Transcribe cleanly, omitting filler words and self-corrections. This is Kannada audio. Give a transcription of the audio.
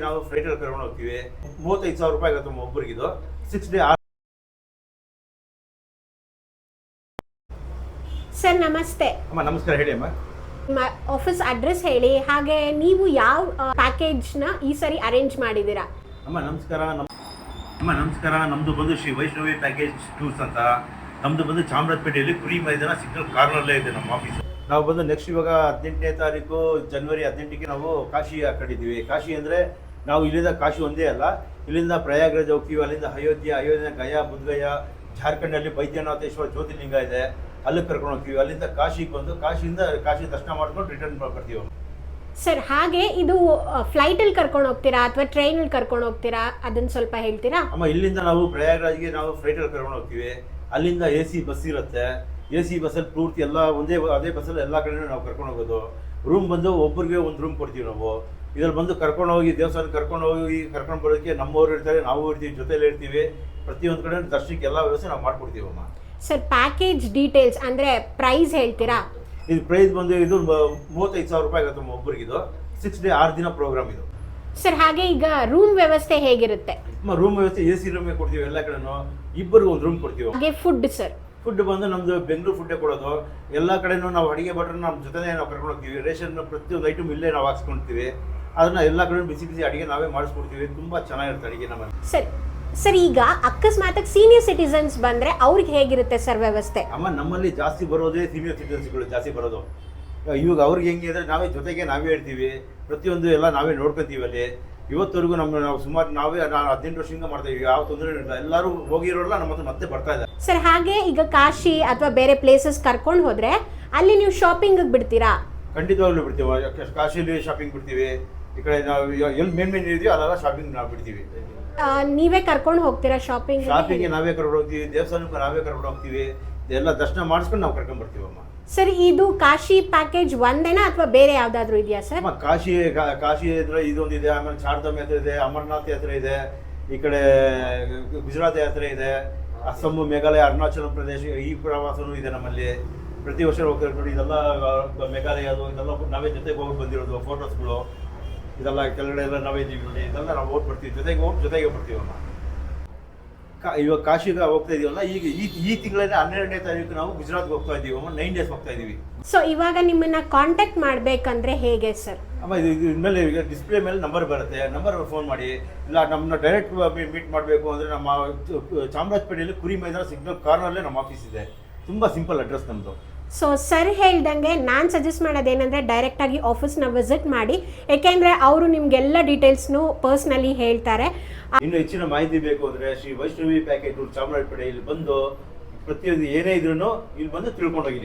ನಾವು ಫ್ಲೈಟಲ್ಲಿ ಕರ್ಕೊಂಡು ಹೋಗ್ತೀವಿ. 35,000 ರೂಪಾಯಿ ಆಗುತ್ತೆ ಒಬ್ಬರಿಗಿದು 6 ಡೇ. ಸರ್ ನಮಸ್ತೆ. ಅಮ್ಮ ನಮಸ್ಕಾರ, ಹೇಳಿ ಅಮ್ಮ. ನಿಮ್ಮ ಆಫೀಸ್ ಅಡ್ರೆಸ್ ಹೇಳಿ, ಹಾಗೆ ನೀವು ಯಾವ ಪ್ಯಾಕೇಜ್ನ ಈ ಸರಿ ಅರೇಂಜ್ ಮಾಡಿದ್ದೀರಾ? ಅಮ್ಮ ನಮಸ್ಕಾರ. ನಮ್ಮದು ಬಂದು ಶ್ರೀ ವೈಷ್ಣವಿ ಪ್ಯಾಕೇಜ್ ಟೂರ್ಸ್ ಅಂತ. ನಮ್ಮದು ಬಂದು ಚಾಮರಾಜಪೇಟೆಯಲ್ಲಿ ಕುರಿ ಮೈದಾನ ಸಿಗ್ನಲ್ ಕಾರ್ನಲ್ಲೇ ಇದೆ ನಮ್ಮ ಆಫೀಸ್. ನಾವು ಬಂದು ನೆಕ್ಸ್ಟ್ ಇವಾಗ 18ನೇ ತಾರೀಕು ಜನವರಿ 18ಕ್ಕೆ ನಾವು ಕಾಶಿ ಹಾಕೊಂಡಿದ್ದೀವಿ. ಕಾಶಿ ಅಂದರೆ ನಾವು ಇಲ್ಲಿಂದ ಕಾಶಿ ಒಂದೇ ಅಲ್ಲ, ಇಲ್ಲಿಂದ ಪ್ರಯಾಗ್ರಾಜ್ ಹೋಗ್ತೀವಿ, ಅಲ್ಲಿಂದ ಅಯೋಧ್ಯೆ ಗಯಾ ಬುದ್ಧಗಯಾ, ಜಾರ್ಖಂಡಲ್ಲಿ ಬೈದ್ಯನಾಥೇಶ್ವರ ಜ್ಯೋತಿರ್ಲಿಂಗ ಇದೆ, ಅಲ್ಲಿಗೆ ಕರ್ಕೊಂಡು ಹೋಗ್ತೀವಿ. ಅಲ್ಲಿಂದ ಕಾಶಿಗೆ ಬಂದು ಕಾಶಿಯಿಂದ ಕಾಶಿ ದರ್ಶನ ಮಾಡ್ಕೊಂಡು ರಿಟರ್ನ್ ಬರ್ತೀವಿ. ಸರ್ ಹಾಗೆ ಇದು ಫ್ಲೈಟಲ್ಲಿ ಕರ್ಕೊಂಡು ಹೋಗ್ತೀರಾ ಅಥವಾ ಟ್ರೈನಲ್ಲಿ ಕರ್ಕೊಂಡು ಹೋಗ್ತೀರಾ, ಅದನ್ನು ಸ್ವಲ್ಪ ಹೇಳ್ತೀರಾ? ಅಮ್ಮ ಇಲ್ಲಿಂದ ನಾವು ಪ್ರಯಾಗ್ರಾಜ್ಗೆ ನಾವು ಫ್ಲೈಟಲ್ಲಿ ಕರ್ಕೊಂಡು ಹೋಗ್ತೀವಿ. ಅಲ್ಲಿಂದ AC ಬಸ್ ಇರುತ್ತೆ. AC ಬಸ್ಸಲ್ಲಿ ಪೂರ್ತಿ ಎಲ್ಲ ಅದೇ ಬಸ್ಸಲ್ಲಿ ಎಲ್ಲ ಕಡೆ ನಾವು ಕರ್ಕೊಂಡು ಹೋಗೋದು. ರೂಮ್ ಬಂದು ಒಬ್ಬರಿಗೆ ಒಂದು ರೂಮ್ ಕೊಡ್ತೀವಿ ನಾವು. ಇದ್ರಲ್ಲಿ ಬಂದು ಕರ್ಕೊಂಡು ಹೋಗಿ ದೇವಸ್ಥಾನ ಕರ್ಕೊಂಡು ಬರೋದಕ್ಕೆ ನಮ್ಮವ್ರು ಇರ್ತಾರೆ, ನಾವು ಇರ್ತೀವಿ, ಜೊತೆಲಿ ಇರ್ತೀವಿ. ಪ್ರತಿಯೊಂದು ಕಡೆ ದರ್ಶನಕ್ಕೆ ಎಲ್ಲ ವ್ಯವಸ್ಥೆ ನಾವು ಮಾಡ್ಕೊಡ್ತೀವಮ್ಮ. ಸರ್ ಪ್ಯಾಕೇಜ್ ಡೀಟೇಲ್ಸ್ ಅಂದರೆ ಪ್ರೈಸ್ ಹೇಳ್ತೀರಾ? ಇದು ಪ್ರೈಸ್ ಬಂದು ಇದು 35,000 ರೂಪಾಯಿ ಆಗುತ್ತೆ ಒಬ್ಬರಿಗಿದು 6 ಡೇ 6 ದಿನ ಪ್ರೋಗ್ರಾಮ್ ಇದು. ಸರ್ ಹಾಗೆ ಈಗ ರೂಮ್ ವ್ಯವಸ್ಥೆ ಹೇಗಿರುತ್ತೆ? ರೂಮ್ ವ್ಯವಸ್ಥೆ AC ರೂಮೇ ಕೊಡ್ತೀವಿ ಎಲ್ಲ ಕಡೆನೂ. ಇಬ್ಬರಿಗೆ ಒಂದು ರೂಮ್ ಕೊಡ್ತೀವಿ. ಹಾಗೆ ಫುಡ್ ಸರ್? ಫುಡ್ ಬಂದು ನಮ್ಮದು ಬೆಂಗಳೂರು ಫುಡ್ಡೇ ಕೊಡೋದು. ಎಲ್ಲ ಕಡೆನೂ ನಾವು ಅಡುಗೆ ಭಟ್ರನ್ನ ನಮ್ಮ ಜೊತೆನೇ ನಾವು ಕರ್ಕೊಂಡು ಹೋಗ್ತೀವಿ. ರೇಷನ್ ಪ್ರತಿಯೊಂದು ಐಟಮ್ ಇಲ್ಲೇ ನಾವು ಹಾಕ್ಸ್ಕೊಳ್ತೀವಿ. ಅದನ್ನು ಎಲ್ಲ ಕಡೆ ಬಿಸಿ ಅಡುಗೆ ನಾವೇ ಮಾಡಿಸ್ಕೊಡ್ತೀವಿ. ತುಂಬ ಚೆನ್ನಾಗಿರುತ್ತೆ ಅಡುಗೆ ನಮ್ಮಲ್ಲಿ. ಸರ್ ಈಗ ಅಕಸ್ಮಾತ್ ಸೀನಿಯರ್ ಸಿಟಿಸನ್ಸ್ ಬಂದರೆ ಅವ್ರಿಗೆ ಹೇಗಿರುತ್ತೆ ಸರ್ ವ್ಯವಸ್ಥೆ? ಅಮ್ಮ ನಮ್ಮಲ್ಲಿ ಜಾಸ್ತಿ ಬರೋದೇ ಸೀನಿಯರ್ ಸಿಟಿಸನ್ಸ್ಗಳು ಜಾಸ್ತಿ ಬರೋದು. ಇವಾಗ ಅವ್ರಿಗೆ ಹೆಂಗೆ ಅಂದರೆ ನಾವೇ ಇರ್ತೀವಿ, ಪ್ರತಿಯೊಂದು ಎಲ್ಲ ನಾವೇ ನೋಡ್ಕೊತೀವಿ. ಅಲ್ಲಿ ಇವತ್ತವರೆಗೂ ನಾವು ಸುಮಾರು ನಾನು 18 ವರ್ಷದಿಂದ ಮಾಡ್ತೀವಿ. ಯಾವ ತೊಂದರೆ ಇಲ್ಲ, ಎಲ್ಲರೂ ಹೋಗಿರೋಲ್ಲ ನಮ್ಮ ಹತ್ರ ಮತ್ತೆ ಬರ್ತಾ ಇದ್ದಾರೆ. ಸರ್ ಹಾಗೆ ಈಗ ಕಾಶಿ ಅಥವಾ ಬೇರೆ ಪ್ಲೇಸಸ್ ಕರ್ಕೊಂಡು ಹೋದ್ರೆ ಅಲ್ಲಿ ನೀವು ಶಾಪಿಂಗ್ ಬಿಡ್ತೀರಾ? ಖಂಡಿತವಾಗ್ಲೂ ಬಿಡ್ತೀವಿ. ಕಾಶಿಯಲ್ಲಿ ಶಾಪಿಂಗ್ ಬಿಡ್ತೀವಿ. ಈ ಕಡೆ ನಾವು ಎಲ್ಲಿ ಮೇನ್ ಇದೆಯೋ ಅಲ್ಲೆಲ್ಲ ಶಾಪಿಂಗ್ ನಾವು ಬಿಡ್ತೀವಿ. ನೀವೇ ಕರ್ಕೊಂಡು ಹೋಗ್ತೀರಾ ಶಾಪಿಂಗ್ಗೆ? ನಾವೇ ಕರ್ಕೊಂಡು ಹೋಗ್ತೀವಿ, ದೇವಸ್ಥಾನಕ್ಕೂ ನಾವೇ ಕರ್ಕೊಂಡು ಹೋಗ್ತೀವಿ. ಎಲ್ಲ ದರ್ಶನ ಮಾಡಿಸ್ಕೊಂಡು ನಾವು ಕರ್ಕೊಂಡು ಬರ್ತೀವಮ್ಮ. ಸರ್ ಇದು ಕಾಶಿ ಪ್ಯಾಕೇಜ್ ಒಂದೇನಾ ಅಥವಾ ಬೇರೆ ಯಾವ್ದಾದ್ರು ಇದೆಯಾ ಸರ್? ಕಾಶಿ ಇದ್ರೆ ಇದೊಂದಿದೆ, ಆಮೇಲೆ ಚಾರ್ಧಾಮ್ ಯಾತ್ರೆ ಇದೆ, ಅಮರನಾಥ್ ಯಾತ್ರೆ ಇದೆ, ಈ ಕಡೆ ಗುಜರಾತ್ ಯಾತ್ರೆ ಇದೆ, ಅಸ್ಸಾಂ, ಮೇಘಾಲಯ, ಅರುಣಾಚಲ ಪ್ರದೇಶ ಈ ಪ್ರವಾಸನೂ ಇದೆ ನಮ್ಮಲ್ಲಿ. ಪ್ರತಿ ವರ್ಷ ಹೋಗ್ತಾರೆ ನೋಡಿ. ಇದೆಲ್ಲ ಮೇಘಾಲಯ ಇದೆಲ್ಲ ನಾವೇ ಜೊತೆಗೆ ಹೋಗಿ ಬಂದಿರೋದು ಫೋಟೋಸ್ಗಳು. ಇದೆಲ್ಲ ಕೆಳಗಡೆ ಎಲ್ಲ ನಾವೇ ಇದ್ದೀವಿ ನೋಡಿ. ಇದೆಲ್ಲ ನಾವು ಬರ್ತೀವಿ, ಜೊತೆಗೆ ಬರ್ತೀವಮ್ಮ. ಇವಾಗ ಕಾಶಿಗೆ ಹೋಗ್ತಾ ಇದೀವಲ್ಲ, ಈಗ ಈ ತಿಂಗಳಲ್ಲಿ 12ನೇ ತಾರೀಕು ನಾವು ಗುಜರಾತ್ಗೆ ಹೋಗ್ತಾ ಇದೀವಿ. 9 ಡೇಸ್ ಹೋಗ್ತಾ ಇದೀವಿ. ಸೊ ಇವಾಗ ನಿಮ್ಮನ್ನ ಕಾಂಟ್ಯಾಕ್ಟ್ ಮಾಡ್ಬೇಕಂದ್ರೆ ಹೇಗೆ ಸರ್? ಅಮ್ಮ ಇದ್ಮೇಲೆ ಈಗ ಡಿಸ್ಪ್ಲೇ ಮೇಲೆ ನಂಬರ್ ಬರುತ್ತೆ, ನಂಬರ್ ಫೋನ್ ಮಾಡಿ. ಇಲ್ಲ ನಮ್ಮನ್ನ ಡೈರೆಕ್ಟ್ ಮೀಟ್ ಮಾಡಬೇಕು ಅಂದರೆ ನಮ್ಮ ಚಾಮರಾಜಪೇಟೆಯಲ್ಲಿ ಕುರಿ ಮೈದಾನ ಸಿಗ್ನಲ್ ಕಾರ್ನಲ್ಲೇ ನಮ್ಮ ಆಫೀಸ್ ಇದೆ. ತುಂಬ ಸಿಂಪಲ್ ಅಡ್ರೆಸ್ ನಮ್ಮದು. ಸೊ ಸರ್ ಹೇಳ್ದಂಗೆ ನಾನು ಸಜೆಸ್ಟ್ ಮಾಡೋದೇನೆಂದರೆ ಡೈರೆಕ್ಟಾಗಿ ಆಫೀಸ್ನ ವಿಸಿಟ್ ಮಾಡಿ, ಏಕೆಂದರೆ ಅವರು ನಿಮಗೆಲ್ಲ ಡೀಟೇಲ್ಸ್ನು ಪರ್ಸ್ನಲಿ ಹೇಳ್ತಾರೆ. ಇನ್ನು ಹೆಚ್ಚಿನ ಮಾಹಿತಿ ಬೇಕು ಅಂದರೆ ಶ್ರೀ ವೈಷ್ಣವಿ ಪ್ಯಾಕೇಜ್ ಟೂರ್ ಚಾಮರಾಜಪೇಟೆ ಇಲ್ಲಿ ಬಂದು ಪ್ರತಿಯೊಂದು ಏನೇ ಇದ್ರೂ ಇಲ್ಲಿ ಬಂದು ತಿಳ್ಕೊಂಡೋಗಿ.